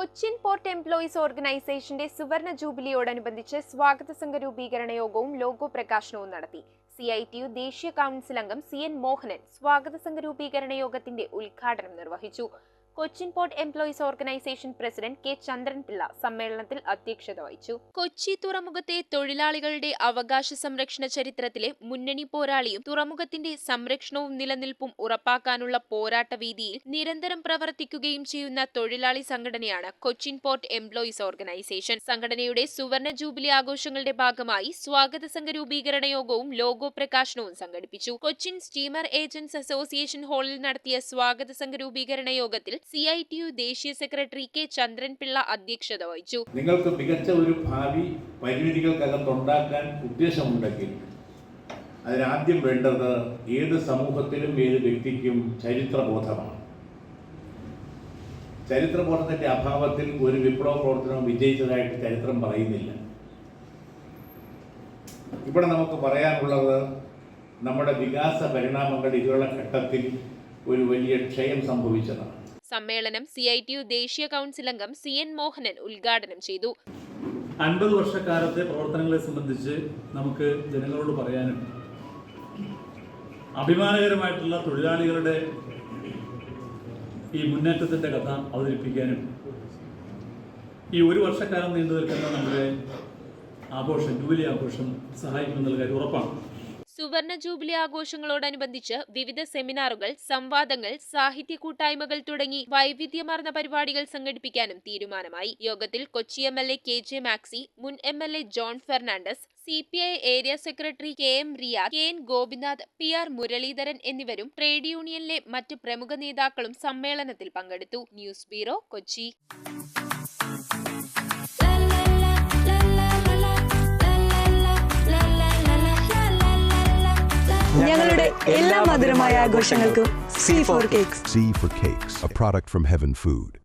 Cochin port employees ഓർഗനൈസേഷന്റെ സുവർണ ജൂബിലിയോടനുബന്ധിച്ച് സ്വാഗത സംഘ രൂപീകരണ യോഗവും ലോഗോ പ്രകാശനവും നടത്തി. CITU ദേശീയ കൗൺസിൽ അംഗം CN മോഹനൻ സ്വാഗത സംഘ രൂപീകരണ യോഗത്തിന്റെ ഉദ്ഘാടനം നിർവഹിച്ചു. Cochin port employees organisation president K. Chandran Pillai സമ്മേളനത്തിൽ അധ്യക്ഷത വഹിച്ചു. കൊച്ചി തുറമുഖത്തെ തൊഴിലാളികളുടെ അവകാശ സംരക്ഷണ ചരിത്രത്തിലെ മുന്നണി പോരാളിയും തുറമുഖത്തിന്റെ സംരക്ഷണവും നിലനിൽപ്പും ഉറപ്പാക്കാനുള്ള പോരാട്ട വീതിയിൽ നിരന്തരം പ്രവർത്തിക്കുകയും ചെയ്യുന്ന തൊഴിലാളി സംഘടനയാണ് കൊച്ചിൻ പോർട്ട് എംപ്ലോയീസ് ഓർഗനൈസേഷൻ. സംഘടനയുടെ സുവർണ ജൂബിലി ആഘോഷങ്ങളുടെ ഭാഗമായി സ്വാഗത സംഘ രൂപീകരണ യോഗവും ലോഗോ പ്രകാശനവും സംഘടിപ്പിച്ചു. കൊച്ചിൻ സ്റ്റീമർ ഏജന്റ്സ് അസോസിയേഷൻ ഹാളിൽ നടത്തിയ സ്വാഗത സംഘ രൂപീകരണ യോഗത്തിൽ CITU ദേശീയ സെക്രട്ടറി K. ചന്ദ്രൻപിള്ള അധ്യക്ഷത വഹിച്ചു. നിങ്ങൾക്ക് മികച്ച ഒരു ഭാവി പരിമിതികൾക്കകത്തുണ്ടാക്കാൻ ഉദ്ദേശമുണ്ടെങ്കിൽ അതിനാദ്യം വേണ്ടത് ഏത് സമൂഹത്തിലും ഏത് വ്യക്തിക്കും ചരിത്രബോധമാണ്. ചരിത്രബോധത്തിന്റെ അഭാവത്തിൽ ഒരു വിപ്ലവ പ്രവർത്തനം വിജയിച്ചതായിട്ട് ചരിത്രം പറയുന്നില്ല. ഇവിടെ നമുക്ക് പറയാനുള്ളത് നമ്മുടെ വികാസ പരിണാമങ്ങൾ ഇതുള്ള ഘട്ടത്തിൽ ഒരു വലിയ ക്ഷയം സംഭവിച്ചതാണ്. സമ്മേളനം CITU ദേശീയ കൗൺസിൽ അംഗം CN മോഹനൻ ഉദ്ഘാടനം ചെയ്തു. 50 വർഷക്കാലത്തെ പ്രവർത്തനങ്ങളെ സംബന്ധിച്ച് നമുക്ക് ജനങ്ങളോട് പറയാനും അഭിമാനകരമായിട്ടുള്ള തൊഴിലാളികളുടെ ഈ മുന്നേറ്റത്തിന്റെ കഥ അവതരിപ്പിക്കാനും ഈ ഒരു വർഷക്കാലം നീണ്ടു നിൽക്കുന്ന നമ്മുടെ ആഘോഷം, ജൂബിലി ആഘോഷം സഹായിക്കുമെന്നുള്ള കാര്യം ഉറപ്പാണ്. സുവർണ ജൂബിലി ആഘോഷങ്ങളോടനുബന്ധിച്ച് വിവിധ സെമിനാറുകൾ, സംവാദങ്ങൾ, സാഹിത്യ കൂട്ടായ്മകൾ തുടങ്ങി വൈവിധ്യമാർന്ന പരിപാടികൾ സംഘടിപ്പിക്കാനും തീരുമാനമായി. യോഗത്തിൽ കൊച്ചി MLA KJ മാക്സി, മുൻ MLA John Fernandez, CPI area secretary KM Riyad, KN Gopinath, PR Muraleedharan എന്നിവരും ട്രേഡ് യൂണിയനിലെ മറ്റ് പ്രമുഖ നേതാക്കളും സമ്മേളനത്തിൽ പങ്കെടുത്തു. News bureau, Kochi. ഞങ്ങളുടെ എല്ലാ മധുരമായ ആഘോഷങ്ങൾക്കും C4 Cakes. C4 Cakes, a product from Heaven Food.